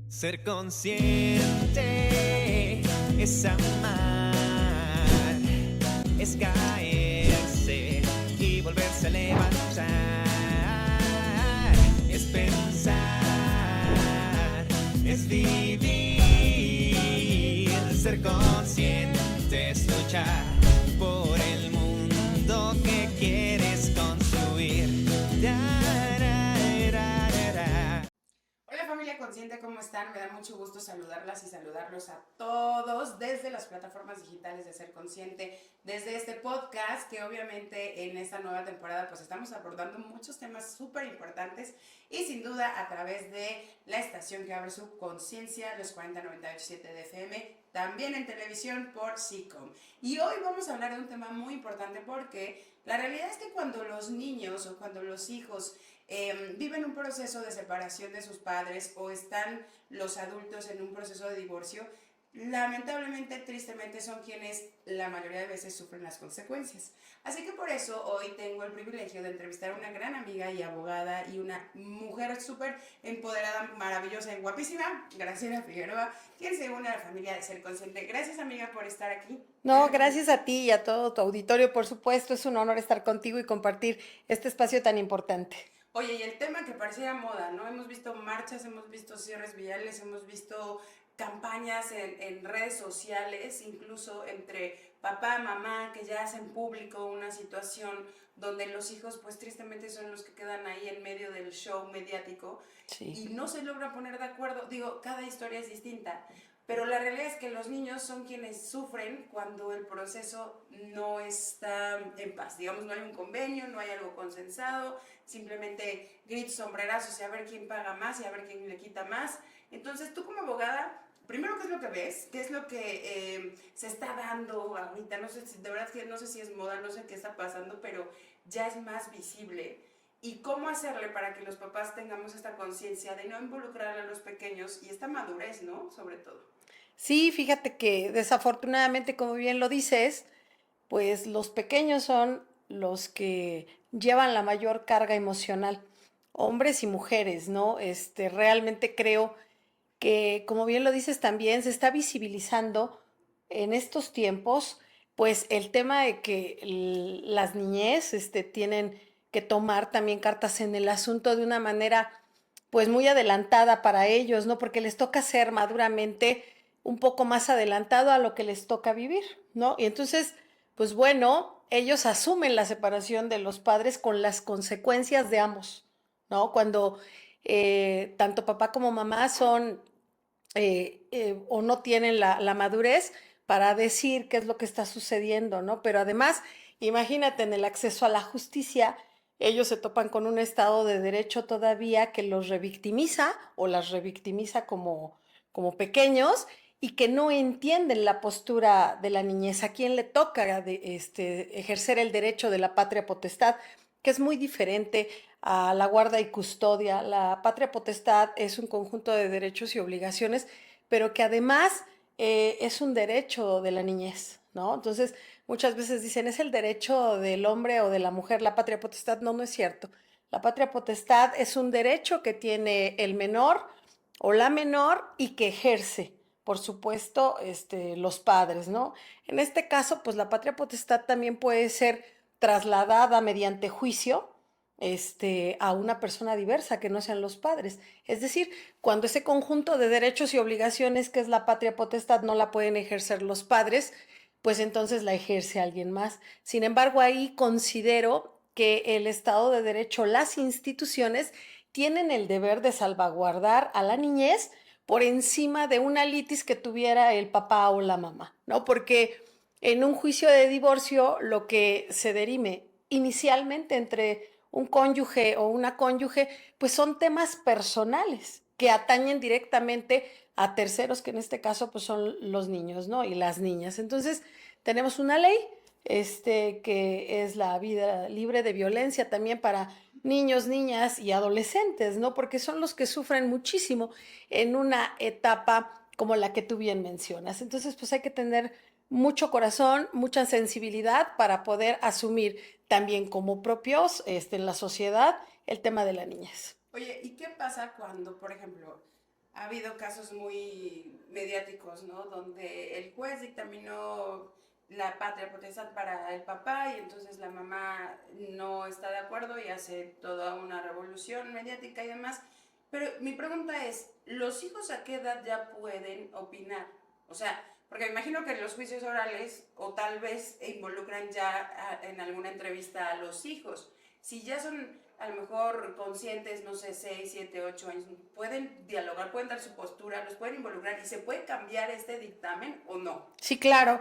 Ser consciente es amar, es caerse y volverse a levantar, es pensar, es vivir. Ser consciente es luchar por el mundo que quieres construir. Hola familia consciente, ¿cómo están? Me da mucho gusto saludarlas y saludarlos a todos desde las plataformas digitales de Ser Consciente, desde este podcast que obviamente en esta nueva temporada pues estamos abordando muchos temas súper importantes y sin duda a través de la estación que abre su conciencia, los 4098.7 de FM, también en televisión por SICOM. Y hoy vamos a hablar de un tema muy importante porque la realidad es que cuando los niños o cuando los hijos viven un proceso de separación de sus padres o están los adultos en un proceso de divorcio, lamentablemente, tristemente, son quienes la mayoría de veces sufren las consecuencias. Así que por eso hoy tengo el privilegio de entrevistar a una gran amiga y abogada y una mujer súper empoderada, maravillosa y guapísima, Graciela Figueroa, quien se une a la familia de Ser Consciente. Gracias, amiga, por estar aquí. No, gracias a ti y a todo tu auditorio, por supuesto, es un honor estar contigo y compartir este espacio tan importante. Oye, y el tema que pareciera moda, ¿no? Hemos visto marchas, hemos visto cierres viales, hemos visto campañas en redes sociales, incluso entre papá, mamá, que ya hacen público una situación donde los hijos pues tristemente son los que quedan ahí en medio del show mediático Sí. y no se logra poner de acuerdo. Digo, cada historia es distinta, pero la realidad es que los niños son quienes sufren cuando el proceso no está en paz. Digamos, no hay un convenio, no hay algo consensado, simplemente gritos, sombrerazos y a ver quién paga más y a ver quién le quita más. Entonces, tú como abogada, primero, ¿qué es lo que ves? ¿Qué es lo que se está dando ahorita? No sé si, de verdad que no sé si es moda, no sé qué está pasando, pero ya es más visible. ¿Y cómo hacerle para que los papás tengamos esta conciencia de no involucrar a los pequeños y esta madurez, ¿no? Sobre todo. Sí, fíjate que desafortunadamente, como bien lo dices, pues los pequeños son los que llevan la mayor carga emocional, hombres y mujeres, ¿no? Realmente creo que, como bien lo dices, también se está visibilizando en estos tiempos, pues el tema de que las niñez, tienen que tomar también cartas en el asunto de una manera, pues muy adelantada para ellos, ¿no? Porque les toca ser maduramente un poco más adelantado a lo que les toca vivir, ¿no? Y entonces, pues bueno, ellos asumen la separación de los padres con las consecuencias de ambos, ¿no? Cuando tanto papá como mamá son o no tienen la madurez para decir qué es lo que está sucediendo, ¿no? Pero además, imagínate, en el acceso a la justicia, ellos se topan con un estado de derecho todavía que los revictimiza o las revictimiza como pequeños y que no entienden la postura de la niñez. ¿A quién le toca ejercer el derecho de la patria potestad? Que es muy diferente a la guarda y custodia. La patria potestad es un conjunto de derechos y obligaciones, pero que además es un derecho de la niñez, ¿no? Entonces, muchas veces dicen, es el derecho del hombre o de la mujer la patria potestad. No, no es cierto. La patria potestad es un derecho que tiene el menor o la menor y que ejerce, por supuesto, los padres, ¿no? En este caso, pues la patria potestad también puede ser trasladada mediante juicio, a una persona diversa que no sean los padres. Es decir, cuando ese conjunto de derechos y obligaciones que es la patria potestad no la pueden ejercer los padres, pues entonces la ejerce alguien más. Sin embargo, ahí considero que el Estado de Derecho, las instituciones, tienen el deber de salvaguardar a la niñez por encima de una litis que tuviera el papá o la mamá, ¿no? Porque en un juicio de divorcio lo que se derime inicialmente entre un cónyuge o una cónyuge, pues son temas personales que atañen directamente a terceros, que en este caso pues son los niños, ¿no? Y las niñas. Entonces, tenemos una ley que es la vida libre de violencia también para niños, niñas y adolescentes, ¿no? Porque son los que sufren muchísimo en una etapa como la que tú bien mencionas. Entonces, pues hay que tener mucho corazón, mucha sensibilidad para poder asumir también como propios en la sociedad el tema de la niñez. Oye, ¿y qué pasa cuando, por ejemplo, ha habido casos muy mediáticos, ¿no? Donde el juez dictaminó la patria potestad para el papá y entonces la mamá no está de acuerdo y hace toda una revolución mediática y demás. Pero mi pregunta es, ¿los hijos a qué edad ya pueden opinar? O sea, porque me imagino que los juicios orales o tal vez involucran ya en alguna entrevista a los hijos. Si ya son a lo mejor conscientes, no sé, 6, 7, 8 años, pueden dialogar, pueden dar su postura, los pueden involucrar y se puede cambiar este dictamen o no. Sí, claro.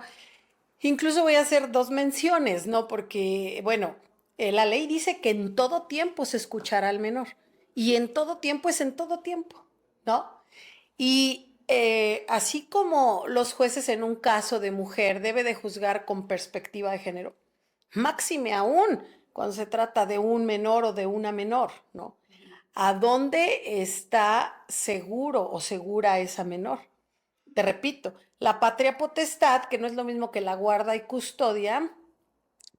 Incluso voy a hacer dos menciones, ¿no? Porque, bueno, la ley dice que en todo tiempo se escuchará al menor. Y en todo tiempo es en todo tiempo, ¿no? Y así como los jueces en un caso de mujer debe de juzgar con perspectiva de género, máxime aún cuando se trata de un menor o de una menor, ¿no? ¿A dónde está seguro o segura esa menor? Te repito, la patria potestad, que no es lo mismo que la guarda y custodia,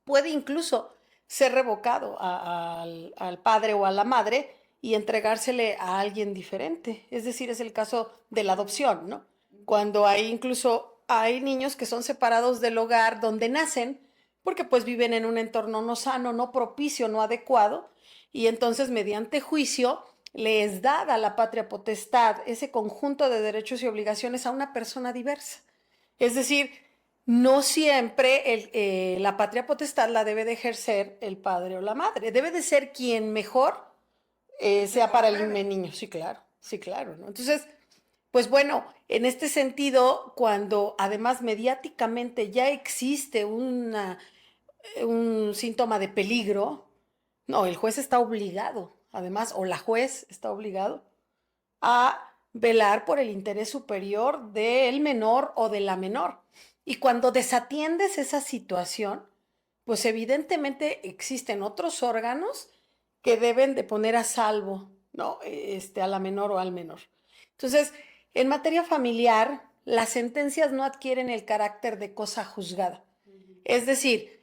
puede incluso ser revocado al padre o a la madre y entregársele a alguien diferente. Es decir, es el caso de la adopción, ¿no? Cuando hay incluso hay niños que son separados del hogar donde nacen porque pues viven en un entorno no sano, no propicio, no adecuado, y entonces mediante juicio le es dada la patria potestad, ese conjunto de derechos y obligaciones a una persona diversa. Es decir, no siempre la patria potestad la debe de ejercer el padre o la madre. Debe de ser quien mejor sea para el niño. Sí, claro, ¿no? Entonces, pues bueno, en este sentido, cuando además mediáticamente ya existe un síntoma de peligro, no, el juez está obligado, además, o la juez está obligado a velar por el interés superior del menor o de la menor. Y cuando desatiendes esa situación, pues evidentemente existen otros órganos que deben de poner a salvo, ¿no? A la menor o al menor. Entonces, en materia familiar, las sentencias no adquieren el carácter de cosa juzgada. Es decir,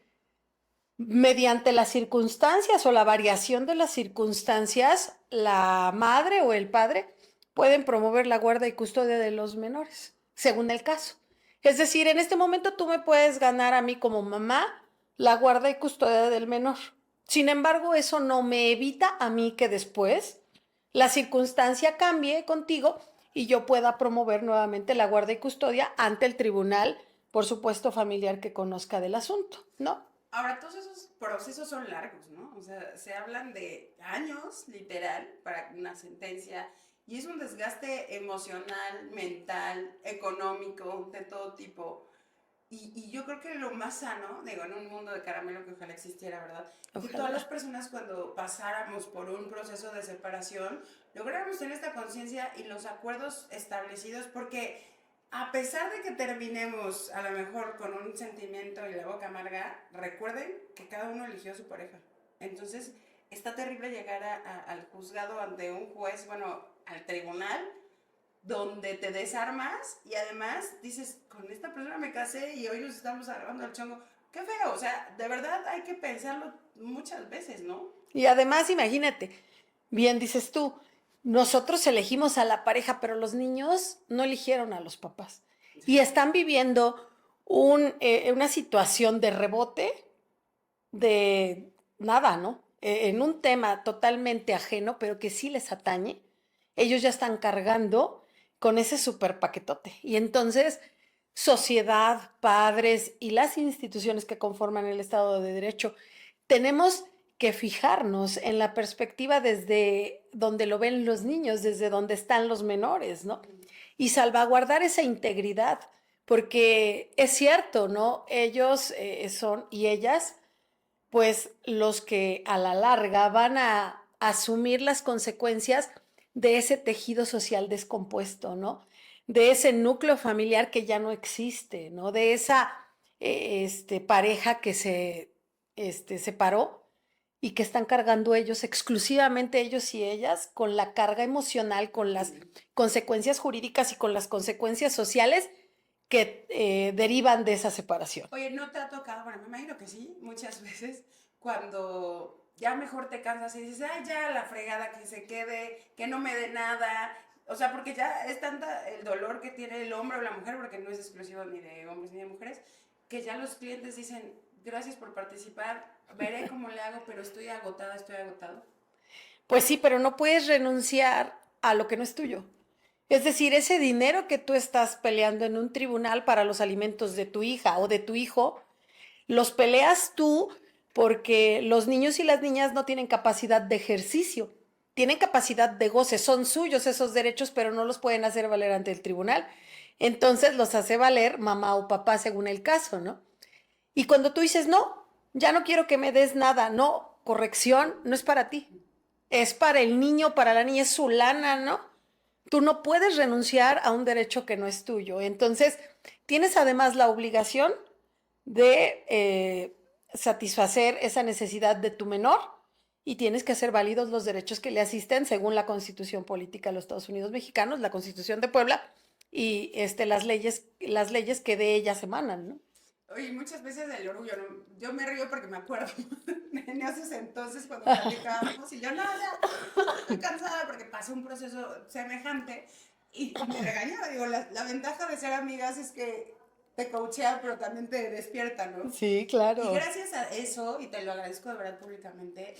mediante las circunstancias o la variación de las circunstancias, la madre o el padre pueden promover la guarda y custodia de los menores, según el caso. Es decir, en este momento tú me puedes ganar a mí como mamá la guarda y custodia del menor. Sin embargo, eso no me evita a mí que después la circunstancia cambie contigo y yo pueda promover nuevamente la guarda y custodia ante el tribunal, por supuesto, familiar que conozca del asunto, ¿no? Ahora, todos esos procesos son largos, ¿no? O sea, se hablan de años, literal, para una sentencia, y es un desgaste emocional, mental, económico, de todo tipo. Y yo creo que lo más sano, digo, en un mundo de caramelo que ojalá existiera, ¿verdad? Que todas las personas cuando pasáramos por un proceso de separación, lográramos tener esta conciencia y los acuerdos establecidos, porque a pesar de que terminemos a lo mejor con un sentimiento y la boca amarga, recuerden que cada uno eligió a su pareja. Entonces, está terrible llegar al juzgado ante un juez, bueno, al tribunal, donde te desarmas y además dices, con esta persona me casé y hoy nos estamos agarrando al chongo. Qué feo, o sea, de verdad hay que pensarlo muchas veces, ¿no? Y además, imagínate, bien dices tú, nosotros elegimos a la pareja, pero los niños no eligieron a los papás. Y están viviendo una situación de rebote de nada, ¿no? En un tema totalmente ajeno, pero que sí les atañe. Ellos ya están cargando con ese super paquetote. Y entonces, sociedad, padres y las instituciones que conforman el Estado de Derecho, tenemos que fijarnos en la perspectiva desde donde lo ven los niños, desde donde están los menores, ¿no? Y salvaguardar esa integridad, porque es cierto, ¿no? Ellos son y ellas, pues los que a la larga van a asumir las consecuencias de ese tejido social descompuesto, ¿no? De ese núcleo familiar que ya no existe, ¿no? De esa pareja que se separó y que están cargando ellos, exclusivamente ellos y ellas, con la carga emocional, con las consecuencias jurídicas y con las consecuencias sociales que derivan de esa separación. Oye, ¿no te ha tocado? Bueno, me imagino que sí, muchas veces, cuando ya mejor te cansas y dices, ay, ya la fregada, que se quede, que no me dé nada, O sea, porque ya es tanta el dolor que tiene el hombre o la mujer, porque no es exclusivo ni de hombres ni de mujeres, que ya los clientes dicen, gracias por participar, veré cómo le hago, pero estoy agotada, estoy agotado. Pues sí, pero no puedes renunciar a lo que no es tuyo. Es decir, ese dinero que tú estás peleando en un tribunal para los alimentos de tu hija o de tu hijo, los peleas tú porque los niños y las niñas no tienen capacidad de ejercicio, tienen capacidad de goce, son suyos esos derechos, pero no los pueden hacer valer ante el tribunal. Entonces los hace valer mamá o papá según el caso, ¿no? Y cuando tú dices, no, ya no quiero que me des nada, no, corrección, no es para ti, es para el niño, para la niña, es su lana, ¿no? Tú no puedes renunciar a un derecho que no es tuyo. Entonces, tienes además la obligación de satisfacer esa necesidad de tu menor y tienes que hacer válidos los derechos que le asisten según la Constitución Política de los Estados Unidos Mexicanos, la Constitución de Puebla y las leyes que de ellas emanan, ¿no? Oye, muchas veces el orgullo, ¿no? Yo me río porque me acuerdo en esos entonces cuando platicábamos y yo, no, ya, estoy cansada porque pasé un proceso semejante y me regañaba. Digo, la ventaja de ser amigas es que te coachea, pero también te despierta, ¿no? Sí, claro. Y gracias a eso, y te lo agradezco de verdad públicamente,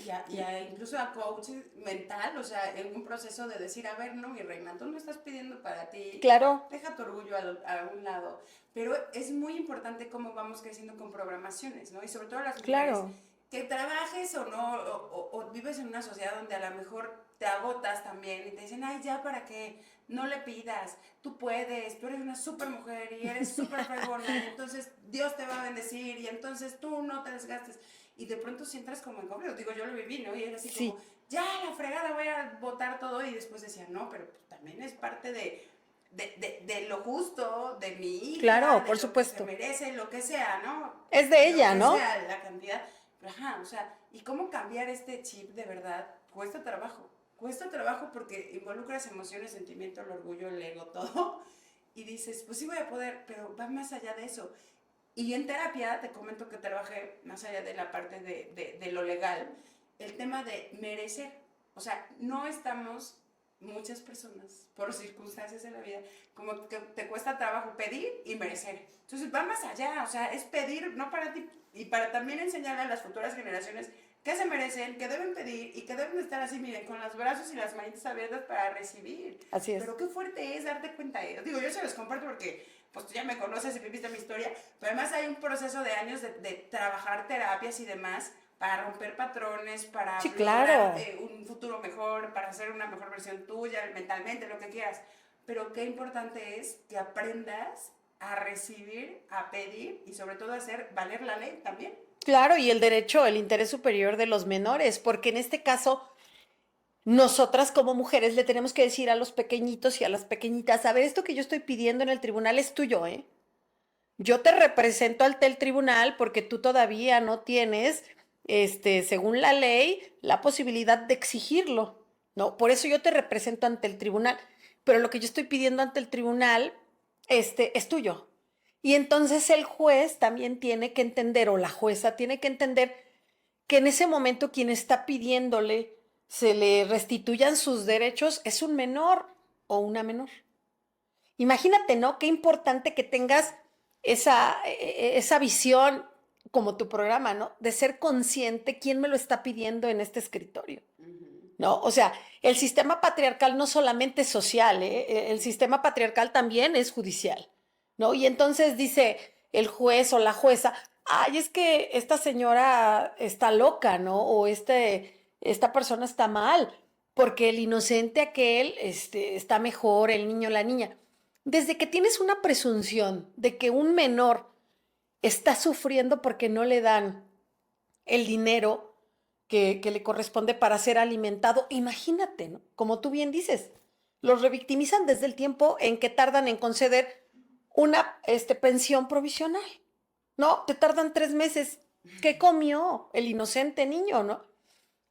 incluso a coach mental, o sea, en un proceso de decir, a ver, no, mi reina, tú no estás pidiendo para ti, Claro. deja tu orgullo a un lado, pero es muy importante cómo vamos creciendo con programaciones, ¿no? Y sobre todo las mujeres, Claro. que trabajes o no, o vives en una sociedad donde a lo mejor te agotas también y te dicen, ay, ya, ¿para qué? No le pidas, tú puedes, tú eres una súper mujer y eres súper fregona, y entonces Dios te va a bendecir y entonces tú no te desgastes. Y de pronto si entras como en conflicto, digo, yo lo viví, ¿no? Y era así Sí. como, ya, la fregada, voy a botar todo. Y después decía, no, pero pues, también es parte de lo justo, de mi hija, Claro, de por lo supuesto. que se merece, lo que sea, ¿no? Es de ella, Lo que ¿no? sea, la cantidad. Pero, ajá, o sea, ¿y cómo cambiar este chip de verdad? Cuesta trabajo. Cuesta trabajo porque involucras emociones, sentimiento, el orgullo, el ego, todo. Y dices, pues sí voy a poder, pero va más allá de eso. Y en terapia, te comento que trabajé más allá de la parte de lo legal, el tema de merecer. O sea, no estamos muchas personas, por circunstancias de la vida, como que te cuesta trabajo pedir y merecer. Entonces va más allá, o sea, es pedir, no para ti, y para también enseñarle a las futuras generaciones que se merecen, que deben pedir y que deben estar así, miren, con los brazos y las manitas abiertas para recibir. Así es. Pero qué fuerte es darte cuenta. Digo, yo se los comparto porque pues tú ya me conoces y viviste mi historia, pero además hay un proceso de años de trabajar terapias y demás para romper patrones, para Sí, lograr claro. un futuro mejor, para hacer una mejor versión tuya, mentalmente, lo que quieras. Pero qué importante es que aprendas a recibir, a pedir y sobre todo a hacer valer la ley también. Claro, y el derecho, el interés superior de los menores, porque en este caso, nosotras como mujeres le tenemos que decir a los pequeñitos y a las pequeñitas, a ver, esto que yo estoy pidiendo en el tribunal es tuyo, ¿eh? Yo te represento ante el tribunal porque tú todavía no tienes, según la ley, la posibilidad de exigirlo, ¿no? Por eso yo te represento ante el tribunal, pero lo que yo estoy pidiendo ante el tribunal, es tuyo. Y entonces el juez también tiene que entender, o la jueza tiene que entender, que en ese momento quien está pidiéndole se le restituyan sus derechos es un menor o una menor. Imagínate, ¿no? Qué importante que tengas esa visión como tu programa, ¿no? De ser consciente quién me lo está pidiendo en este escritorio, ¿no? O sea, el sistema patriarcal no solamente es social, ¿eh? El sistema patriarcal también es judicial, ¿no? Y entonces dice el juez o la jueza, ay, es que esta señora está loca, ¿no? O esta persona está mal, porque el inocente aquel está mejor, el niño, la niña. Desde que tienes una presunción de que un menor está sufriendo porque no le dan el dinero que le corresponde para ser alimentado, imagínate, ¿no? Como tú bien dices, los revictimizan desde el tiempo en que tardan en conceder una pensión provisional, ¿no? Te tardan 3 meses. ¿Qué comió el inocente niño, no?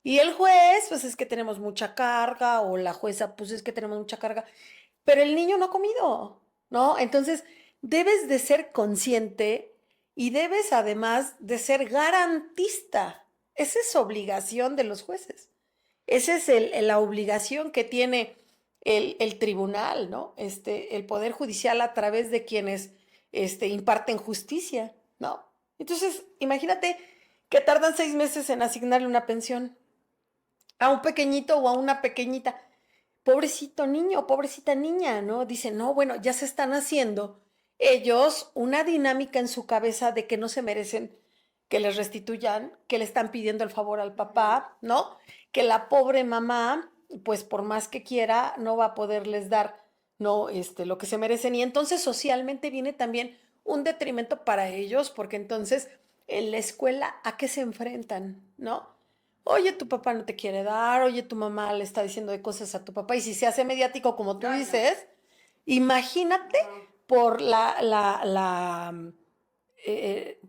Y el juez, pues es que tenemos mucha carga, o la jueza, pues es que tenemos mucha carga, pero el niño no ha comido, ¿no? Entonces, debes de ser consciente y debes además de ser garantista. Esa es obligación de los jueces. Esa es la obligación que tiene el tribunal, ¿no? El poder judicial a través de quienes imparten justicia, ¿no? Entonces, imagínate que tardan 6 meses en asignarle una pensión a un pequeñito o a una pequeñita. Pobrecito niño, pobrecita niña, ¿no? Dicen, no, bueno, ya se están haciendo ellos una dinámica en su cabeza de que no se merecen que les restituyan, que le están pidiendo el favor al papá, ¿no? Que la pobre mamá, pues por más que quiera, no va a poderles dar, ¿no? Lo que se merecen. Y entonces socialmente viene también un detrimento para ellos, porque entonces en la escuela, ¿a qué se enfrentan, ¿no? Oye, tu papá no te quiere dar, oye, tu mamá le está diciendo de cosas a tu papá, y si se hace mediático como tú Ay, no. dices, imagínate No. por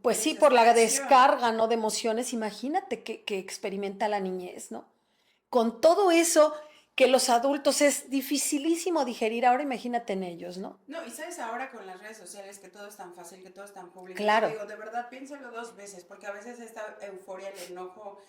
pues sí, por la Desesperación. descarga, ¿no? De emociones, imagínate que experimenta la niñez, ¿no? Con todo eso que los adultos es dificilísimo digerir, ahora imagínate en ellos, ¿no? No, y sabes ahora con las redes sociales que todo es tan fácil, que todo es tan público. Claro. Yo digo, de verdad, piénsalo 2 veces, porque a veces esta euforia, el enojo,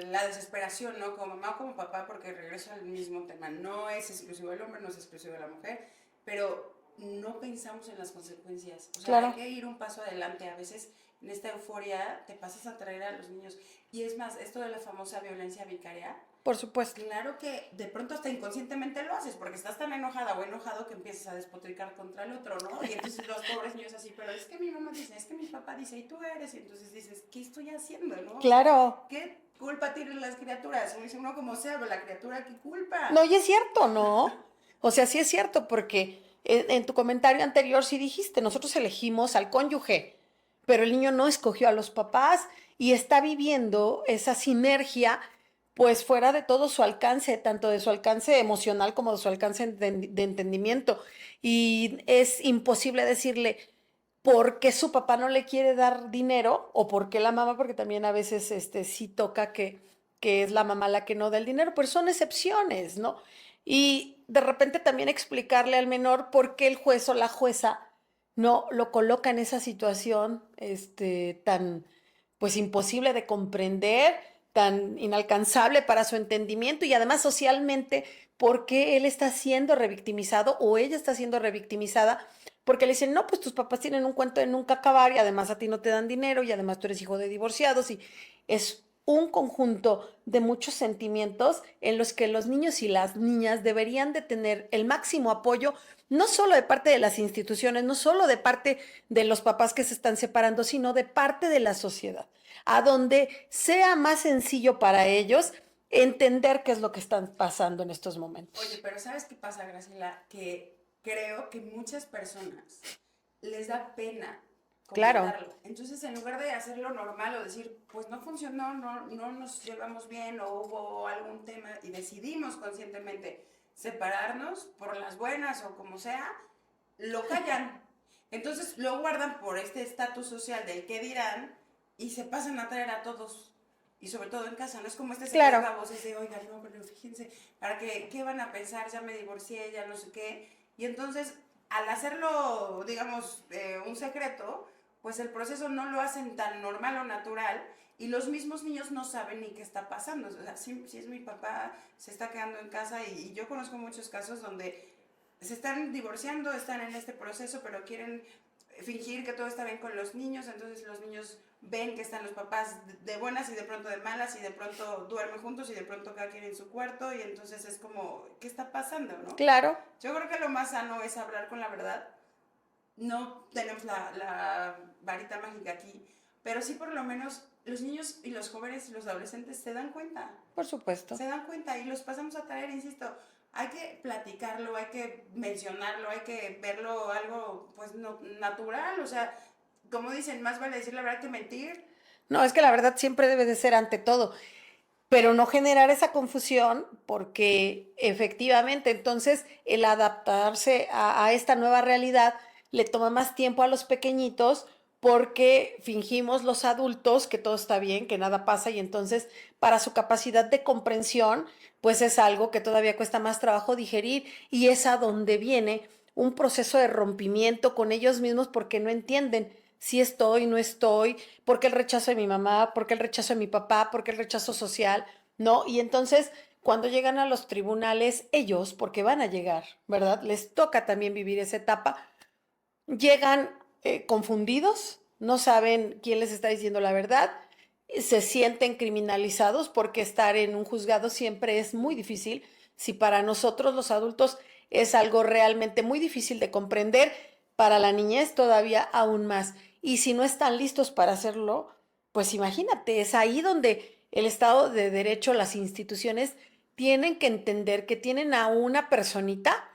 la desesperación, ¿no? Como mamá o como papá, porque regreso al mismo tema, no es exclusivo del hombre, no es exclusivo de la mujer, pero no pensamos en las consecuencias. O sea, Claro. hay que ir un paso adelante. A veces en esta euforia te pasas a traer a los niños. Y es más, esto de la famosa violencia vicaria, Por supuesto. claro que de pronto hasta inconscientemente lo haces, porque estás tan enojada o enojado que empiezas a despotricar contra el otro, ¿no? Y entonces los pobres niños así, pero es que mi mamá dice, es que mi papá dice, y tú eres, y entonces dices, ¿qué estoy haciendo, no? Claro. ¿Qué culpa tienen las criaturas? Uno dice, uno como sea, pero la criatura, ¿qué culpa? No, y es cierto, ¿no? O sea, sí es cierto, porque en tu comentario anterior sí dijiste, nosotros elegimos al cónyuge, pero el niño no escogió a los papás y está viviendo esa sinergia pues fuera de todo su alcance, tanto de su alcance emocional como de su alcance de entendimiento. Y es imposible decirle por qué su papá no le quiere dar dinero o por qué la mamá, porque también a veces sí toca que es la mamá la que no da el dinero, pero son excepciones, ¿no? Y de repente también explicarle al menor por qué el juez o la jueza no lo coloca en esa situación tan pues imposible de comprender, tan inalcanzable para su entendimiento y además socialmente por qué él está siendo revictimizado o ella está siendo revictimizada porque le dicen, no, pues tus papás tienen un cuento de nunca acabar y además a ti no te dan dinero y además tú eres hijo de divorciados y es un conjunto de muchos sentimientos en los que los niños y las niñas deberían de tener el máximo apoyo, no solo de parte de las instituciones, no solo de parte de los papás que se están separando, sino de parte de la sociedad, a donde sea más sencillo para ellos entender qué es lo que están pasando en estos momentos. Oye, pero ¿sabes qué pasa, Graciela? Que creo que muchas personas les da pena Claro. comentarlo. Entonces, en lugar de hacerlo normal o decir, pues no funcionó, no nos llevamos bien o hubo algún tema y decidimos conscientemente separarnos por las buenas o como sea, lo callan. Entonces lo guardan por este estatus social del qué dirán y se pasan a traer a todos. Y sobre todo en casa, no es como este Claro. secreto a voces de, oigan, no, pero fíjense, para que, ¿qué van a pensar? Ya me divorcié, ya no sé qué. Y entonces, al hacerlo, digamos, un secreto, pues el proceso no lo hacen tan normal o natural y los mismos niños no saben ni qué está pasando. O sea, si es mi papá, se está quedando en casa y yo conozco muchos casos donde se están divorciando, están en este proceso, pero quieren fingir que todo está bien con los niños, entonces los niños ven que están los papás de buenas y de pronto de malas y de pronto duermen juntos y de pronto cada quien en su cuarto y entonces es como, ¿qué está pasando, no? Claro. Yo creo que lo más sano es hablar con la verdad. No tenemos la varita mágica aquí, pero sí por lo menos los niños y los jóvenes y los adolescentes se dan cuenta. Por supuesto. Se dan cuenta y los pasamos a traer, insisto, hay que platicarlo, hay que mencionarlo, hay que verlo algo pues no, natural, o sea, como dicen, más vale decir la verdad que mentir. No, es que la verdad siempre debe de ser ante todo, pero no generar esa confusión porque efectivamente entonces el adaptarse a esta nueva realidad le toma más tiempo a los pequeñitos porque fingimos los adultos que todo está bien, que nada pasa y entonces para su capacidad de comprensión pues es algo que todavía cuesta más trabajo digerir y es a donde viene un proceso de rompimiento con ellos mismos porque no entienden si estoy, no estoy, por qué el rechazo de mi mamá, por qué el rechazo de mi papá, por qué el rechazo social, ¿no? Y entonces cuando llegan a los tribunales, ellos, porque van a llegar, ¿verdad? Les toca también vivir esa etapa, llegan confundidos, no saben quién les está diciendo la verdad, se sienten criminalizados porque estar en un juzgado siempre es muy difícil. Si para nosotros los adultos es algo realmente muy difícil de comprender, para la niñez todavía aún más. Y si no están listos para hacerlo, pues imagínate, es ahí donde el Estado de Derecho, las instituciones tienen que entender que tienen a una personita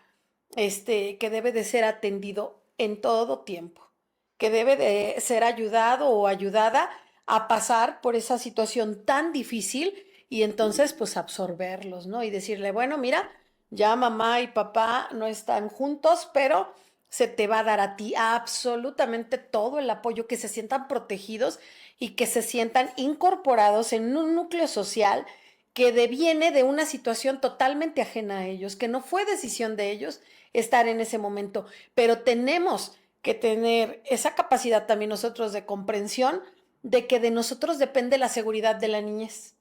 que debe de ser atendido en todo tiempo, que debe de ser ayudado o ayudada a pasar por esa situación tan difícil y entonces pues absorberlos, ¿no? Y decirle, bueno, mira, ya mamá y papá no están juntos, pero se te va a dar a ti absolutamente todo el apoyo, que se sientan protegidos y que se sientan incorporados en un núcleo social que deviene de una situación totalmente ajena a ellos, que no fue decisión de ellos estar en ese momento, pero tenemos que tener esa capacidad también nosotros de comprensión de que de nosotros depende la seguridad de la niñez,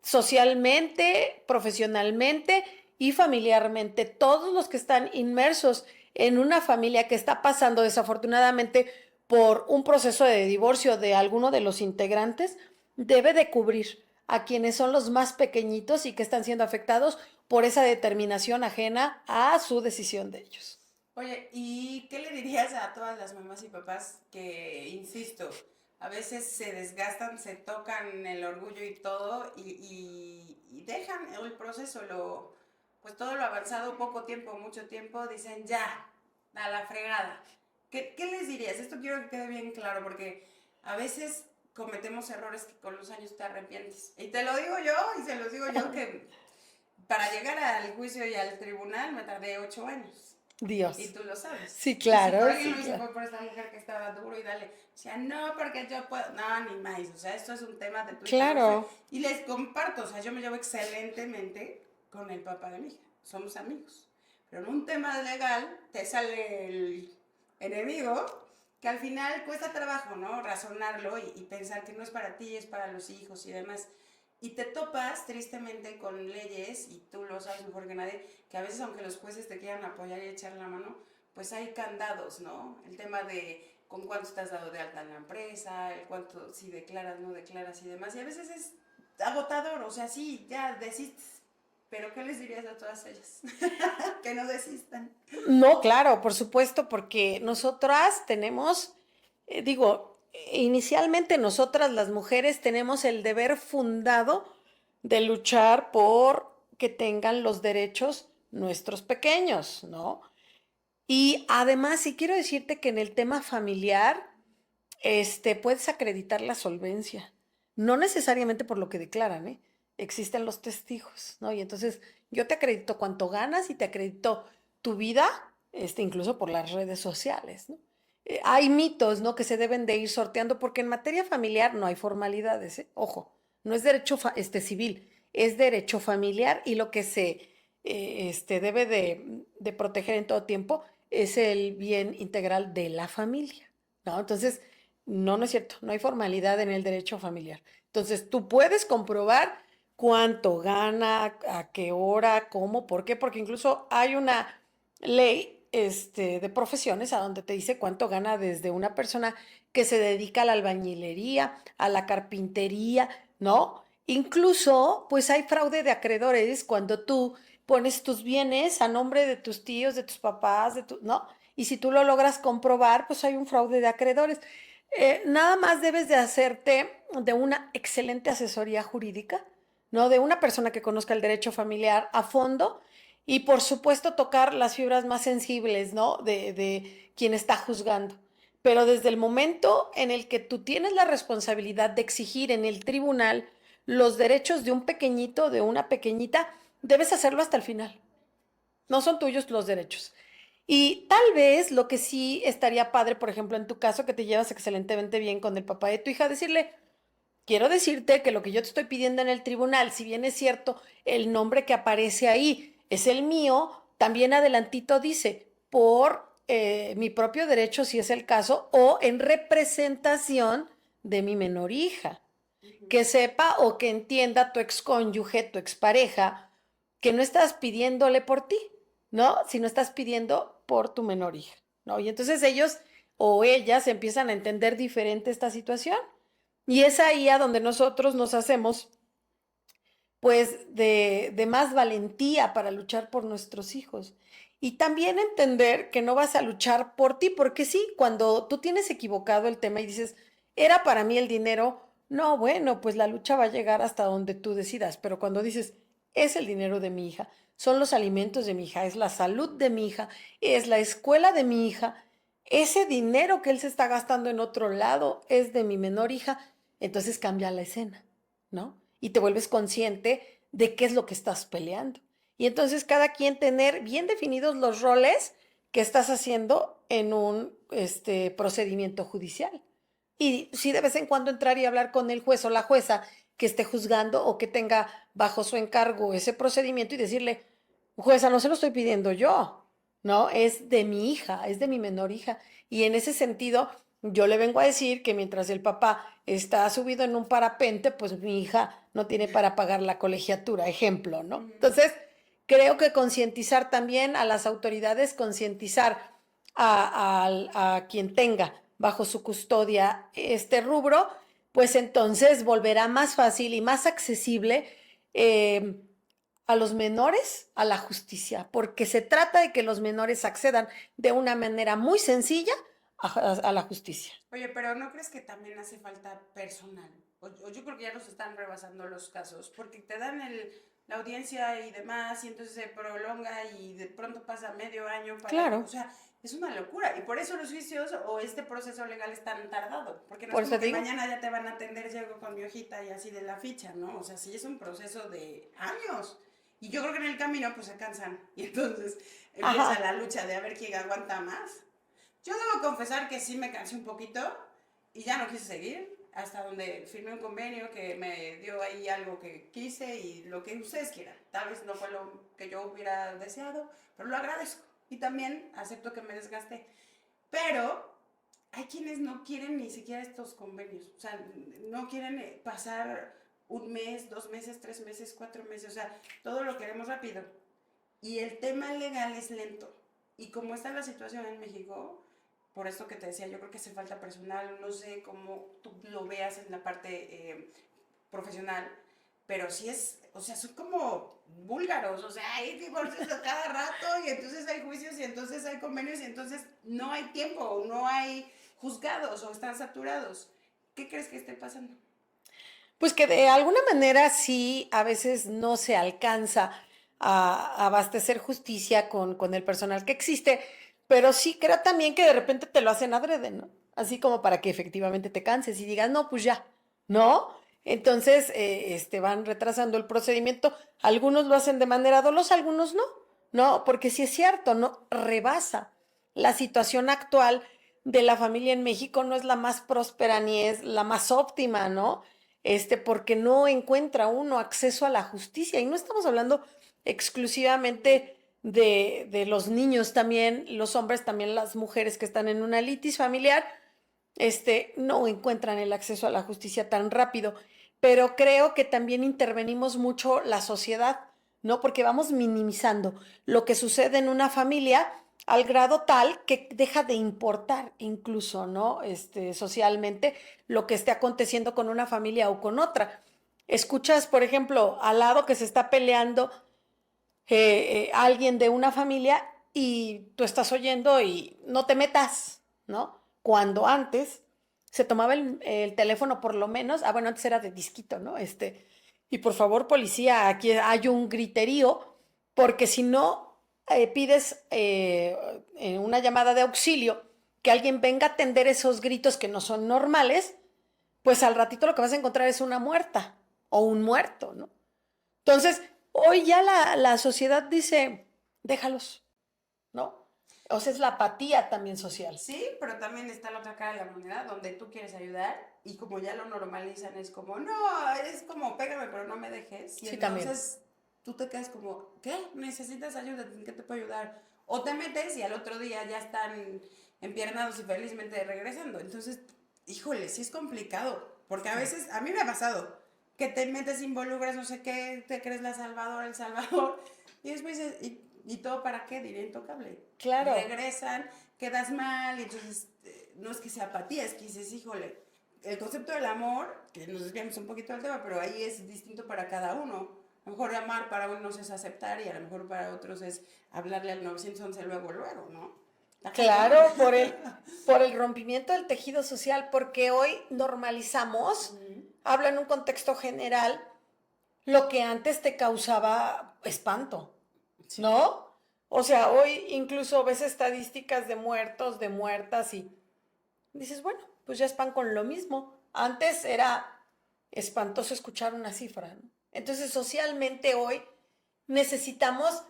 socialmente, profesionalmente y familiarmente. Todos los que están inmersos en una familia que está pasando desafortunadamente por un proceso de divorcio de alguno de los integrantes, debe de cubrir a quienes son los más pequeñitos y que están siendo afectados por esa determinación ajena a su decisión de ellos. Oye, ¿y qué le dirías a todas las mamás y papás que, insisto, a veces se desgastan, se tocan el orgullo y todo y dejan el proceso, pues todo lo avanzado, poco tiempo, mucho tiempo, dicen ya, a la fregada? ¿Qué les dirías? Esto quiero que quede bien claro porque a veces cometemos errores que con los años te arrepientes. Y te lo digo yo y se los digo yo que para llegar al juicio y al tribunal me tardé 8 años. Dios. Y tú lo sabes. Sí, claro. Y si por alguien sí, lo hizo claro. fue por esta mujer que estaba duro y dale. O sea, no, porque yo puedo. No, ni más. O sea, esto es un tema de tu hija, Claro. no sé. Y les comparto, o sea, yo me llevo excelentemente con el papá de mi hija. Somos amigos. Pero en un tema legal te sale el enemigo que al final cuesta trabajo, ¿no? Razonarlo y pensar que no es para ti, es para los hijos y demás. Y te topas tristemente con leyes, y tú lo sabes mejor que nadie, que a veces aunque los jueces te quieran apoyar y echar la mano, pues hay candados, ¿no? El tema de con cuánto estás dado de alta en la empresa, el cuánto, si declaras, no declaras y demás. Y a veces es agotador, o sea, sí, ya desistes. Pero ¿qué les dirías a todas ellas? Que no desistan. No, claro, por supuesto, porque nosotras tenemos, inicialmente nosotras las mujeres tenemos el deber fundado de luchar por que tengan los derechos nuestros pequeños, ¿no? Y además, sí quiero decirte que en el tema familiar, puedes acreditar la solvencia, no necesariamente por lo que declaran, ¿eh? Existen los testigos, ¿no? Y entonces yo te acredito cuánto ganas y te acredito tu vida, incluso por las redes sociales, ¿no? Hay mitos, ¿no? Que se deben de ir sorteando porque en materia familiar no hay formalidades, ¿eh? Ojo, no es derecho civil, es derecho familiar y lo que se debe de proteger en todo tiempo es el bien integral de la familia, ¿no? Entonces, no es cierto, no hay formalidad en el derecho familiar. Entonces, tú puedes comprobar cuánto gana, a qué hora, cómo, por qué, porque incluso hay una ley de profesiones a donde te dice cuánto gana desde una persona que se dedica a la albañilería, a la carpintería, ¿no? Incluso, pues hay fraude de acreedores cuando tú pones tus bienes a nombre de tus tíos, de tus papás, ¿no? Y si tú lo logras comprobar, pues hay un fraude de acreedores. Nada más debes de hacerte de una excelente asesoría jurídica, ¿no? De una persona que conozca el derecho familiar a fondo y por supuesto tocar las fibras más sensibles, ¿no? De quien está juzgando. Pero desde el momento en el que tú tienes la responsabilidad de exigir en el tribunal los derechos de un pequeñito, de una pequeñita, debes hacerlo hasta el final. No son tuyos los derechos. Y tal vez lo que sí estaría padre, por ejemplo, en tu caso, que te llevas excelentemente bien con el papá de tu hija, decirle, quiero decirte que lo que yo te estoy pidiendo en el tribunal, si bien es cierto, el nombre que aparece ahí es el mío, también adelantito dice, por mi propio derecho, si es el caso, o en representación de mi menor hija. Que sepa o que entienda tu excónyuge, tu expareja, que no estás pidiéndole por ti, ¿no? Sino estás pidiendo por tu menor hija, ¿no? Y entonces ellos o ellas empiezan a entender diferente esta situación. Y es ahí a donde nosotros nos hacemos, pues, de más valentía para luchar por nuestros hijos. Y también entender que no vas a luchar por ti, porque sí, cuando tú tienes equivocado el tema y dices, era para mí el dinero, no, bueno, pues la lucha va a llegar hasta donde tú decidas, pero cuando dices, es el dinero de mi hija, son los alimentos de mi hija, es la salud de mi hija, es la escuela de mi hija, ese dinero que él se está gastando en otro lado es de mi menor hija, entonces cambia la escena, ¿no? Y te vuelves consciente de qué es lo que estás peleando. Y entonces cada quien tener bien definidos los roles que estás haciendo en un procedimiento judicial. Y si de vez en cuando entrar y hablar con el juez o la jueza que esté juzgando o que tenga bajo su encargo ese procedimiento y decirle, jueza, no se lo estoy pidiendo yo, ¿no? Es de mi hija, es de mi menor hija. Y en ese sentido, yo le vengo a decir que mientras el papá está subido en un parapente, pues mi hija no tiene para pagar la colegiatura, ejemplo, ¿no? Entonces, creo que concientizar también a las autoridades, concientizar a quien tenga bajo su custodia este rubro, pues entonces volverá más fácil y más accesible a los menores a la justicia, porque se trata de que los menores accedan de una manera muy sencilla a la justicia. Oye, pero ¿no crees que también hace falta personal? O yo creo que ya nos están rebasando los casos, porque te dan la audiencia y demás, y entonces se prolonga y de pronto pasa medio año para... Claro. O sea, es una locura. Y por eso los juicios o este proceso legal es tan tardado. Porque no Por es eso como que digo. mañana ya te van a atender, llego con mi hojita y así de la ficha, ¿no? O sea, sí es un proceso de años. Y yo creo que en el camino pues se cansan. Y entonces empieza Ajá. la lucha de a ver quién aguanta más. Yo debo confesar que sí me cansé un poquito y ya no quise seguir hasta donde firmé un convenio que me dio ahí algo que quise y lo que ustedes quieran. Tal vez no fue lo que yo hubiera deseado, pero lo agradezco y también acepto que me desgasté. Pero hay quienes no quieren ni siquiera estos convenios, o sea, no quieren pasar un mes, 2 meses, 3 meses, 4 meses, o sea, todo lo queremos rápido. Y el tema legal es lento. Y como está la situación en México, por esto que te decía, yo creo que hace falta personal, no sé cómo tú lo veas en la parte profesional, pero sí es, o sea, son como búlgaros, o sea, hay divorcios a cada rato y entonces hay juicios y entonces hay convenios y entonces no hay tiempo, no hay juzgados o están saturados. ¿Qué crees que esté pasando? Pues que de alguna manera sí, a veces no se alcanza a abastecer justicia con el personal que existe, pero sí creo también que de repente te lo hacen adrede, ¿no? Así como para que efectivamente te canses y digas, no, pues ya, ¿no? Entonces, van retrasando el procedimiento. Algunos lo hacen de manera dolosa, algunos no, ¿no? Porque sí es cierto, ¿no? Rebasa. La situación actual de la familia en México no es la más próspera ni es la más óptima, ¿no? Porque no encuentra uno acceso a la justicia. Y no estamos hablando exclusivamente de los niños también, los hombres, también las mujeres que están en una litis familiar, no encuentran el acceso a la justicia tan rápido. Pero creo que también intervenimos mucho la sociedad, ¿no? Porque vamos minimizando lo que sucede en una familia al grado tal que deja de importar incluso, ¿no? Socialmente lo que esté aconteciendo con una familia o con otra. Escuchas, por ejemplo, al lado que se está peleando alguien de una familia y tú estás oyendo y no te metas, ¿no? Cuando antes se tomaba el teléfono por lo menos, bueno, antes era de disquito, ¿no? Y por favor, policía, aquí hay un griterío, porque si no pides en una llamada de auxilio que alguien venga a atender esos gritos que no son normales, pues al ratito lo que vas a encontrar es una muerta o un muerto, ¿no? Entonces, hoy ya la sociedad dice, déjalos, ¿no? O sea, es la apatía también social. Sí, pero también está la otra cara de la moneda donde tú quieres ayudar y como ya lo normalizan es como, no, es como pégame pero no me dejes. Y Sí, entonces también. tú te quedas como, ¿qué? ¿Necesitas ayuda? ¿En qué te puedo ayudar? O te metes y al otro día ya están empiernados y felizmente regresando. Entonces, híjole, sí es complicado. Porque a Sí. veces, a mí me ha pasado que te metes, involucras, no sé qué, te crees la salvadora, el salvador, y después dices, ¿y todo para qué? Dinero intocable. Claro. Regresan, quedas mal, y entonces no es que sea apatía, es que dices, híjole, el concepto del amor, que nos desviamos un poquito del tema, pero ahí es distinto para cada uno. A lo mejor amar para unos es aceptar y a lo mejor para otros es hablarle al 911 luego, ¿no? Claro, por el rompimiento del tejido social, porque hoy normalizamos, hablo en un contexto general, lo que antes te causaba espanto, Sí. ¿no? O sea, hoy incluso ves estadísticas de muertos, de muertas y dices, bueno, pues ya es pan con lo mismo. Antes era espantoso escuchar una cifra, ¿no? Entonces, socialmente hoy necesitamos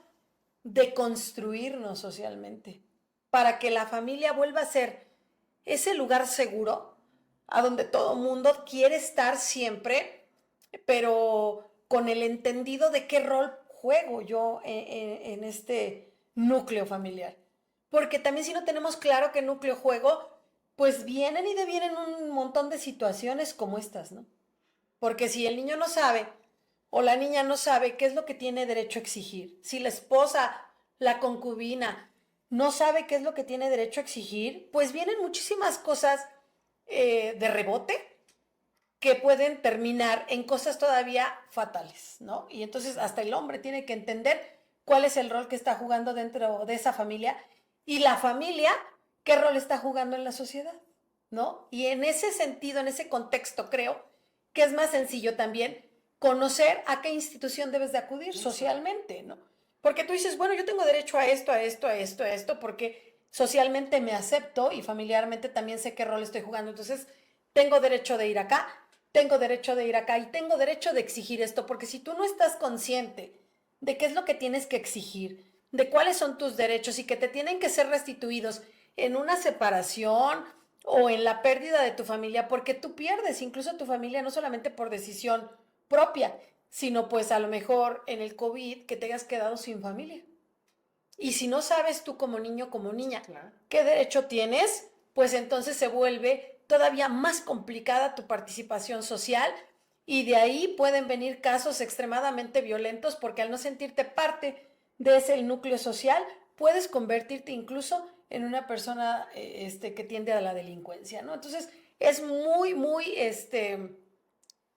deconstruirnos socialmente para que la familia vuelva a ser ese lugar seguro a donde todo mundo quiere estar siempre, pero con el entendido de qué rol juego yo en este núcleo familiar. Porque también si no tenemos claro qué núcleo juego, pues vienen y devienen un montón de situaciones como estas, ¿no? Porque si el niño no sabe o la niña no sabe qué es lo que tiene derecho a exigir, si la esposa, la concubina, no sabe qué es lo que tiene derecho a exigir, pues vienen muchísimas cosas de rebote que pueden terminar en cosas todavía fatales, ¿no? Y entonces hasta el hombre tiene que entender cuál es el rol que está jugando dentro de esa familia y la familia qué rol está jugando en la sociedad, ¿no? Y en ese sentido, en ese contexto, creo que es más sencillo también conocer a qué institución debes de acudir socialmente, ¿no? Porque tú dices, bueno, yo tengo derecho a esto, a esto, a esto, a esto, porque socialmente me acepto y familiarmente también sé qué rol estoy jugando. Entonces, tengo derecho de ir acá, tengo derecho de ir acá y tengo derecho de exigir esto, porque si tú no estás consciente de qué es lo que tienes que exigir, de cuáles son tus derechos y que te tienen que ser restituidos en una separación o en la pérdida de tu familia, porque tú pierdes incluso tu familia no solamente por decisión propia, sino pues a lo mejor en el COVID que te hayas quedado sin familia. Y si no sabes tú como niño, como niña, Claro. qué derecho tienes, pues entonces se vuelve todavía más complicada tu participación social y de ahí pueden venir casos extremadamente violentos porque al no sentirte parte de ese núcleo social, puedes convertirte incluso en una persona que tiende a la delincuencia, ¿no? Entonces es muy,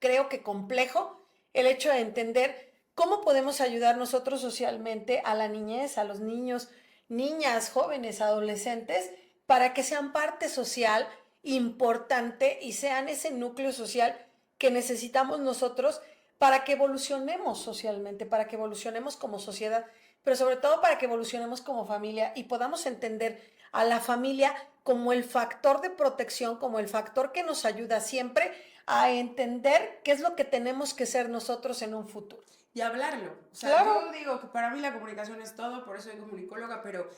creo que complejo el hecho de entender cómo podemos ayudar nosotros socialmente a la niñez, a los niños, niñas, jóvenes, adolescentes, para que sean parte social importante y sean ese núcleo social que necesitamos nosotros para que evolucionemos socialmente, para que evolucionemos como sociedad, pero sobre todo para que evolucionemos como familia y podamos entender a la familia como el factor de protección, como el factor que nos ayuda siempre a entender qué es lo que tenemos que ser nosotros en un futuro. Y hablarlo. O sea, Claro. yo digo que para mí la comunicación es todo, por eso soy comunicóloga, pero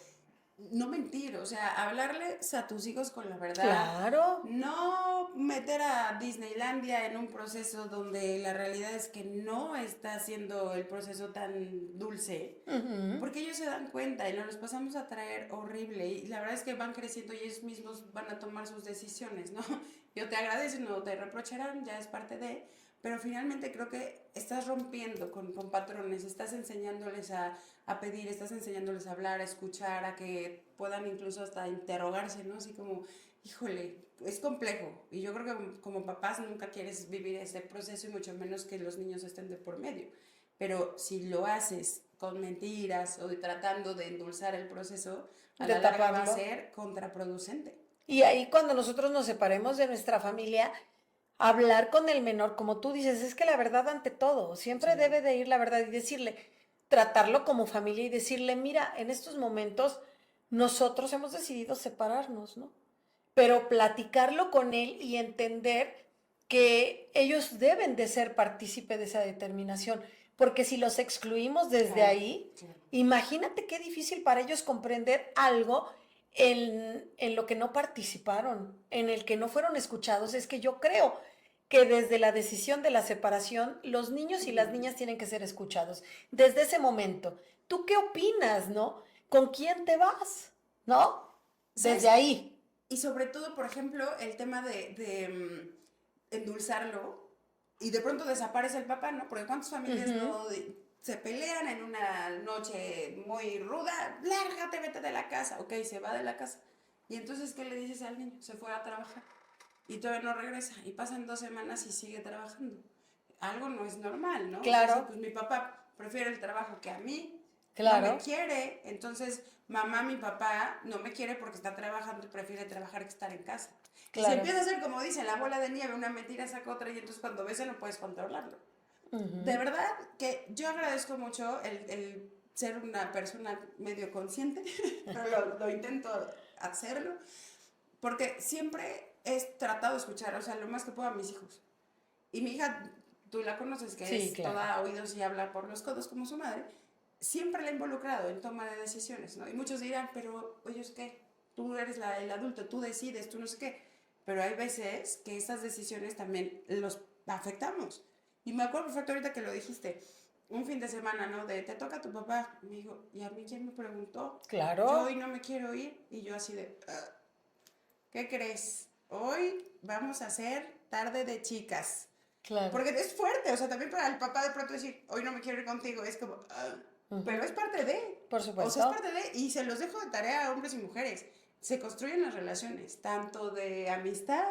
no mentir, o sea, hablarles a tus hijos con la verdad. Claro. No meter a Disneylandia en un proceso donde la realidad es que no está haciendo el proceso tan dulce, porque ellos se dan cuenta y nos los pasamos a traer horrible y la verdad es que van creciendo y ellos mismos van a tomar sus decisiones, ¿no? Yo te agradezco, no te reprocharán, ya es parte de... Pero finalmente creo que estás rompiendo con patrones, estás enseñándoles a pedir, estás enseñándoles a hablar, a escuchar, a que puedan incluso hasta interrogarse, ¿no? Así como, híjole, es complejo. Y yo creo que como papás nunca quieres vivir ese proceso y mucho menos que los niños estén de por medio. Pero si lo haces con mentiras o tratando de endulzar el proceso, a la larga va a ser contraproducente. Y ahí cuando nosotros nos separemos de nuestra familia, hablar con el menor, como tú dices, es que la verdad ante todo, siempre debe de ir la verdad y decirle, tratarlo como familia y decirle, mira, en estos momentos nosotros hemos decidido separarnos, ¿no? Pero platicarlo con él y entender que ellos deben de ser partícipe de esa determinación, porque si los excluimos desde ahí, imagínate qué difícil para ellos comprender algo en lo que no participaron, en el que no fueron escuchados. Es que yo creo que desde la decisión de la separación, los niños y las niñas tienen que ser escuchados. Desde ese momento, ¿tú qué opinas, no? ¿Con quién te vas? ¿No? Desde ahí. Y sobre todo, por ejemplo, el tema de endulzarlo. y de pronto desaparece el papá, ¿no? Porque cuántas familias no se pelean en una noche muy ruda, lárgate, vete de la casa, ok, se va de la casa. Y entonces, ¿qué le dices al niño? Se fue a trabajar y todavía no regresa y pasan 2 semanas y sigue trabajando. Algo no es normal, ¿no? Claro. O sea, pues mi papá prefiere el trabajo que a mí, Claro. no me quiere, entonces mamá, mi papá no me quiere porque está trabajando y prefiere trabajar que estar en casa. Claro. Y se empieza a hacer, como dicen, la bola de nieve, una mentira saca otra y entonces cuando ves no puedes controlarlo. De verdad que yo agradezco mucho el ser una persona medio consciente, pero lo intento hacerlo, porque siempre he tratado de escuchar, o sea, lo más que puedo a mis hijos. Y mi hija, tú la conoces, que Sí, es claro. toda oídos y habla por los codos como su madre, siempre la he involucrado en toma de decisiones, ¿no? Y muchos dirán, pero, oye, ¿qué? Tú eres el adulto, tú decides, tú no sé qué. Pero hay veces que esas decisiones también los afectamos. Y me acuerdo perfecto ahorita que lo dijiste, un fin de semana, ¿no? De, te toca a tu papá. Y me dijo, ¿y a mí quién me preguntó? Claro. Yo hoy no me quiero ir. Y yo así de, ¿qué crees? Hoy vamos a hacer tarde de chicas. Claro. Porque es fuerte, o sea, también para el papá de pronto decir, hoy no me quiero ir contigo, es como, pero es parte de. Por supuesto. O sea, es parte de, y se los dejo de tarea a hombres y mujeres. Se construyen las relaciones, tanto de amistad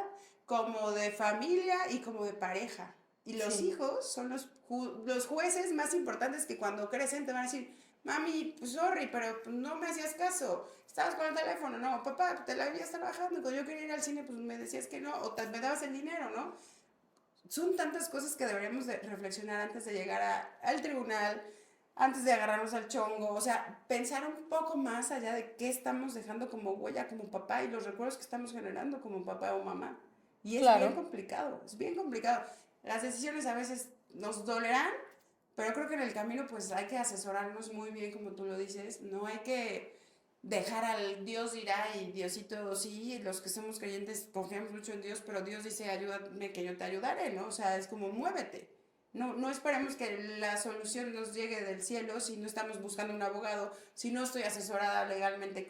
como de familia y como de pareja. Y los hijos son los jueces más importantes que cuando crecen te van a decir, mami, pues sorry, pero pues, no me hacías caso. Estabas con el teléfono, no, papá, te la habías trabajando. Cuando yo quería ir al cine, pues me decías que no, o me dabas el dinero, ¿no? Son tantas cosas que deberíamos de reflexionar antes de llegar al tribunal, antes de agarrarnos al chongo, o sea, pensar un poco más allá de qué estamos dejando como huella como papá y los recuerdos que estamos generando como papá o mamá. Y es Claro. bien complicado, es bien complicado. Las decisiones a veces nos dolerán, pero creo que en el camino pues hay que asesorarnos muy bien, como tú lo dices, no hay que dejar al Dios dirá y Diosito sí, los que somos creyentes confiamos mucho en Dios, pero Dios dice ayúdame que yo te ayudaré, ¿no? O sea, es como muévete. No esperemos que la solución nos llegue del cielo si no estamos buscando un abogado, si no estoy asesorada legalmente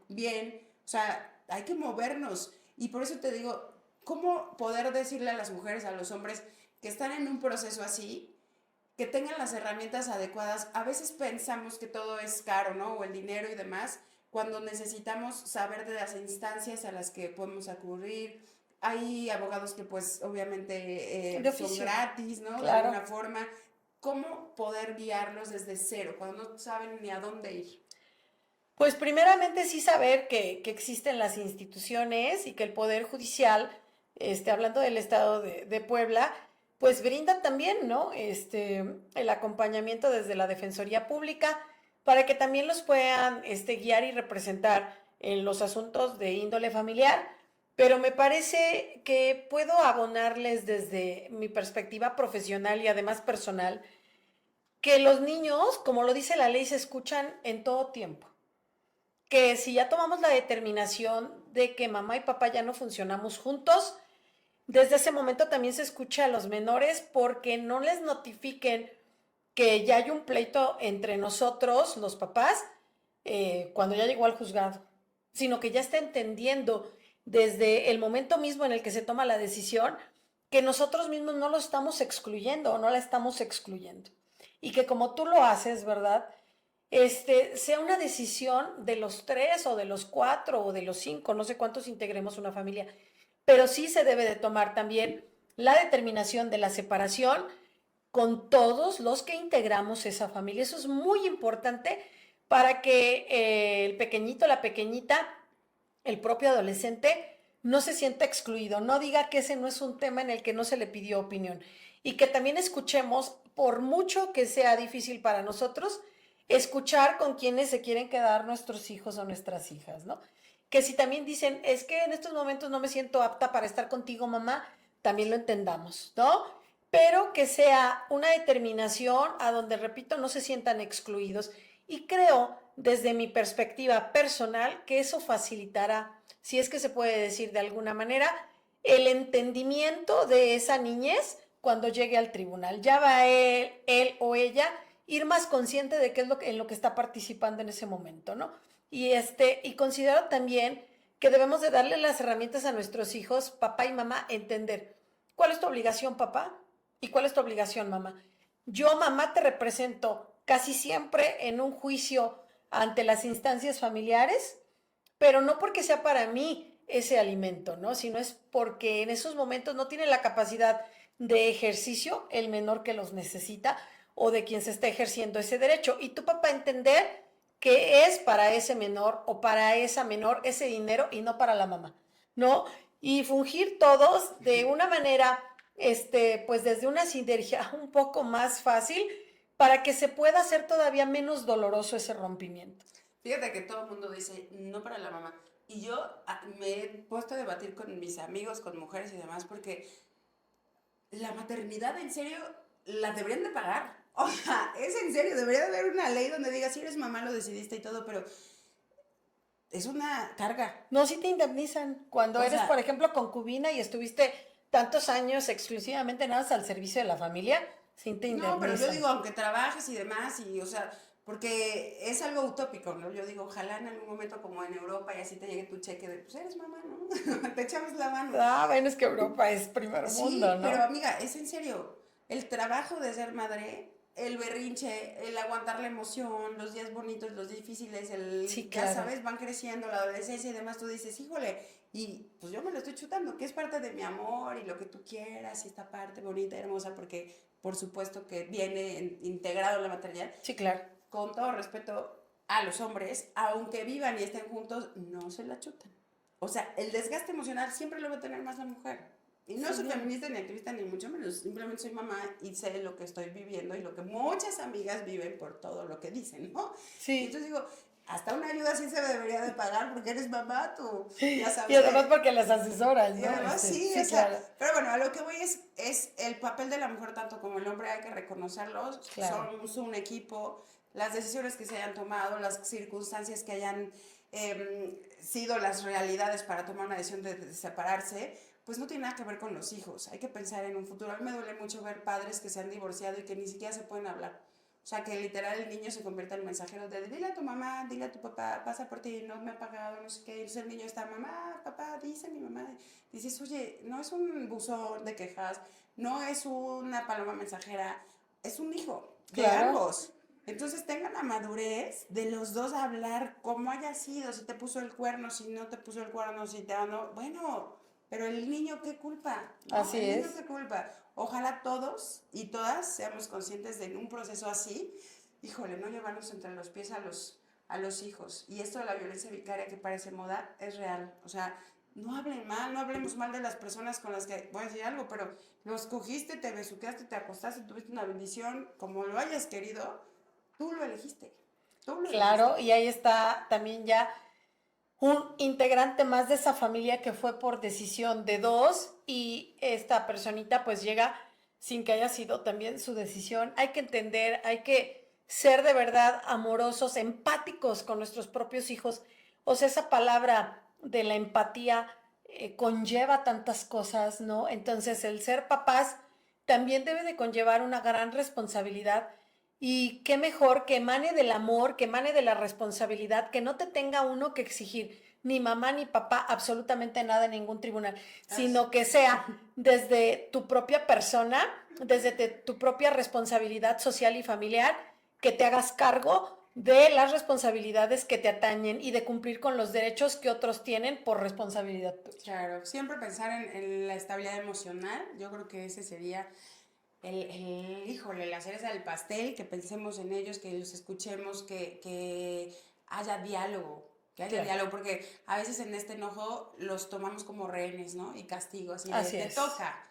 bien. O sea, hay que movernos. Y por eso te digo, ¿cómo poder decirle a las mujeres, a los hombres que están en un proceso así, que tengan las herramientas adecuadas? A veces pensamos que todo es caro, ¿no? O el dinero y demás, cuando necesitamos saber de las instancias a las que podemos acudir. Hay abogados que pues obviamente son gratis, ¿no? Claro. De alguna forma. ¿Cómo poder guiarlos desde cero, cuando no saben ni a dónde ir? Pues primeramente sí saber que existen las instituciones y que el Poder Judicial, hablando del Estado de Puebla, pues brinda también, ¿no? El acompañamiento desde la Defensoría Pública para que también los puedan guiar y representar en los asuntos de índole familiar. Pero me parece que puedo abonarles desde mi perspectiva profesional y además personal, que los niños, como lo dice la ley, se escuchan en todo tiempo. Que si ya tomamos la determinación de que mamá y papá ya no funcionamos juntos, desde ese momento también se escucha a los menores porque no les notifiquen que ya hay un pleito entre nosotros, los papás, cuando ya llegó al juzgado, sino que ya está entendiendo desde el momento mismo en el que se toma la decisión que nosotros mismos no lo estamos excluyendo o no la estamos excluyendo. Y que como tú lo haces, ¿verdad?, sea una decisión de los 3 o de los 4 o de los 5, no sé cuántos integremos una familia, pero sí se debe de tomar también la determinación de la separación con todos los que integramos esa familia. Eso es muy importante para que el pequeñito, la pequeñita, el propio adolescente no se sienta excluido, no diga que ese no es un tema en el que no se le pidió opinión y que también escuchemos, por mucho que sea difícil para nosotros, escuchar con quienes se quieren quedar nuestros hijos o nuestras hijas, ¿no? Que si también dicen, es que en estos momentos no me siento apta para estar contigo, mamá, también lo entendamos, ¿no? Pero que sea una determinación a donde, repito, no se sientan excluidos. Y creo, desde mi perspectiva personal, que eso facilitará, si es que se puede decir de alguna manera, el entendimiento de esa niñez cuando llegue al tribunal. Ya va él o ella ir más consciente de qué es en lo que está participando en ese momento, ¿no? Y considero también que debemos de darle las herramientas a nuestros hijos, papá y mamá, entender cuál es tu obligación, papá, ¿Y cuál es tu obligación, mamá? Yo, mamá, te represento casi siempre en un juicio ante las instancias familiares, pero no porque sea para mí ese alimento, ¿no? Sino es porque en esos momentos no tiene la capacidad de ejercicio el menor que los necesita o de quien se está ejerciendo ese derecho. Y tu papá entender que es para ese menor o para esa menor ese dinero y no para la mamá, ¿no? Y fungir todos de una manera, pues desde una sinergia un poco más fácil para que se pueda hacer todavía menos doloroso ese rompimiento. Fíjate que todo el mundo dice, no para la mamá. Y yo me he puesto a debatir con mis amigos, con mujeres y demás, porque la maternidad, en serio, la deberían de pagar. O sea, es en serio, debería de haber una ley donde diga, si eres mamá lo decidiste y todo, pero es una carga. No, sí te indemnizan. Cuando O eres, sea, por ejemplo, concubina y estuviste tantos años exclusivamente nada más al servicio de la familia, sí te indemnizan. no, pero yo digo, aunque trabajes y demás, y o sea, porque es algo utópico, ¿no? Yo digo, ojalá en algún momento como en Europa y así te llegue tu cheque de, pues eres mamá, ¿no? Te echamos la mano. Ah, bueno, es que Europa es primer Sí, mundo, ¿no? pero amiga, es en serio, el trabajo de ser madre, el berrinche, el aguantar la emoción, los días bonitos, los difíciles, Sí, ya claro. sabes, van creciendo, la adolescencia y demás, tú dices, híjole, y pues yo me lo estoy chutando, que es parte de mi amor y lo que tú quieras, y esta parte bonita, hermosa, porque por supuesto que viene integrado en la maternidad. Sí, claro. Con todo respeto a los hombres, aunque vivan y estén juntos, no se la chutan. O sea, el desgaste emocional siempre lo va a tener más la mujer. Y no soy feminista ni activista ni mucho menos, simplemente soy mamá y sé lo que estoy viviendo y lo que muchas amigas viven por todo lo que dicen, ¿no? Sí. Y entonces digo, hasta una ayuda sí se debería de pagar porque eres mamá, tú ya sabes. Y además porque las asesoras, ¿no? Y además sí, sí, o sea, claro. pero bueno, a lo que voy es el papel de la mujer tanto como el hombre, hay que reconocerlos, Claro. somos un equipo, las decisiones que se hayan tomado, las circunstancias que hayan sido las realidades para tomar una decisión de separarse, pues no tiene nada que ver con los hijos, hay que pensar en un futuro. A mí me duele mucho ver padres que se han divorciado y que ni siquiera se pueden hablar. O sea, que literal el niño se convierte en mensajero de dile a tu mamá, dile a tu papá, pasa por ti, no me ha pagado, no sé qué. Y entonces el niño está, mamá, papá, dice mi mamá. Dices, oye, no es un buzón de quejas, no es una paloma mensajera, es un hijo de Claro. ambos. Entonces tengan la madurez de los dos a hablar cómo haya sido, si te puso el cuerno, si no te puso el cuerno, si te no, bueno, pero el niño qué culpa, ¿no? Así el es. niño qué culpa. Ojalá todos y todas seamos conscientes de un proceso así, híjole, no llevarnos entre los pies a los hijos. Y esto de la violencia vicaria que parece moda es real. O sea, no hablen mal, no hablemos mal de las personas con las que, voy a decir algo, pero los cogiste, te besuqueaste, te acostaste, tuviste una bendición, como lo hayas querido, tú lo elegiste. Tú lo Claro, elegiste. y ahí está también ya un integrante más de esa familia que fue por decisión de dos y esta personita pues llega sin que haya sido también su decisión. Hay que entender, hay que ser de verdad amorosos, empáticos con nuestros propios hijos. O sea, esa palabra de la empatía conlleva tantas cosas, ¿no? Entonces el ser papás también debe de conllevar una gran responsabilidad. Y qué mejor que emane del amor, que emane de la responsabilidad, que no te tenga uno que exigir ni mamá ni papá absolutamente nada en ningún tribunal, sino que sea desde tu propia persona, desde tu propia responsabilidad social y familiar, que te hagas cargo de las responsabilidades que te atañen y de cumplir con los derechos que otros tienen por responsabilidad tuya. Claro, siempre pensar en la estabilidad emocional, yo creo que ese sería híjole, la cereza del pastel, que pensemos en ellos, que los escuchemos, que haya diálogo, Claro. porque a veces en este enojo los tomamos como rehenes, ¿no? Y castigo, así de, Así te es. toca.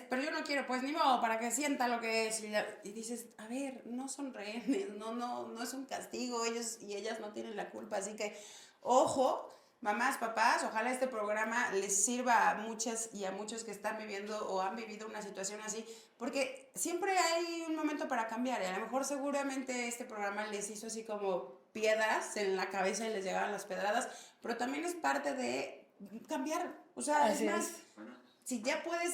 Pero yo no quiero, pues ni modo, para que sienta lo que es. Y dices, a ver, no son rehenes, no es un castigo, ellos y ellas no tienen la culpa, así que, ojo, mamás, papás, ojalá este programa les sirva a muchas y a muchos que están viviendo o han vivido una situación así, porque siempre hay un momento para cambiar y a lo mejor seguramente este programa les hizo así como piedras en la cabeza y les llegaban las pedradas, pero también es parte de cambiar, o sea, Así es más, es. si ya puedes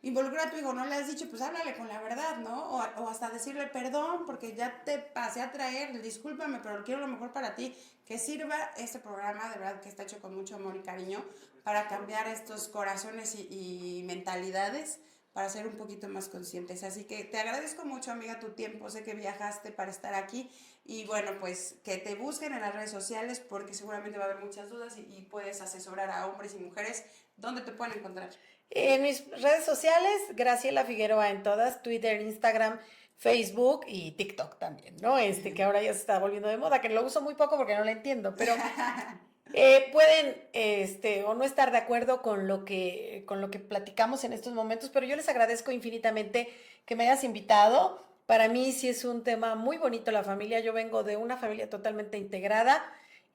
involucrar a tu hijo, no le has dicho, pues háblale con la verdad, ¿no? O hasta decirle perdón, porque ya te pasé a traer, discúlpame, pero quiero lo mejor para ti. Que sirva este programa, de verdad que está hecho con mucho amor y cariño, para cambiar estos corazones y mentalidades, para ser un poquito más conscientes. Así que te agradezco mucho, amiga, tu tiempo. Sé que viajaste para estar aquí y bueno, pues que te busquen en las redes sociales porque seguramente va a haber muchas dudas y puedes asesorar a hombres y mujeres. ¿Dónde te pueden encontrar? En mis redes sociales, Graciela Figueroa en todas, Twitter, Instagram, Facebook y TikTok también, ¿no? Que ahora ya se está volviendo de moda, que lo uso muy poco porque no lo entiendo, pero pueden o no estar de acuerdo con lo que platicamos en estos momentos, pero yo les agradezco infinitamente que me hayas invitado. Para mí sí es un tema muy bonito la familia. Yo vengo de una familia totalmente integrada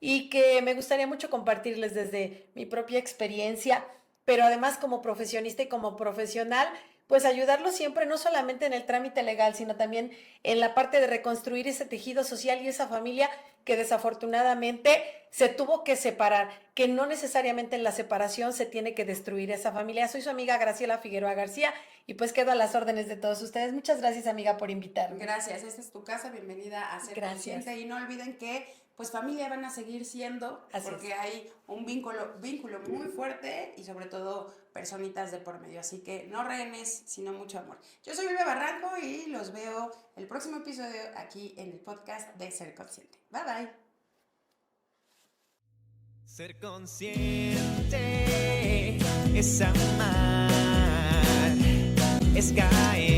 y que me gustaría mucho compartirles desde mi propia experiencia, pero además como profesionista y como profesional, pues ayudarlos siempre, no solamente en el trámite legal, sino también en la parte de reconstruir ese tejido social y esa familia que desafortunadamente se tuvo que separar, que no necesariamente en la separación se tiene que destruir esa familia. Soy su amiga Graciela Figueroa García y pues quedo a las órdenes de todos ustedes. Muchas gracias, amiga, por invitarme. Gracias, esta es tu casa, bienvenida a Ser Consciente y no olviden que pues familia van a seguir siendo porque hay un vínculo muy fuerte y sobre todo personitas de por medio, así que no rehenes, sino mucho amor. Yo soy Vive Barranco y los veo el próximo episodio aquí en el podcast de Ser Consciente. Bye bye. Ser consciente es amar, es caer.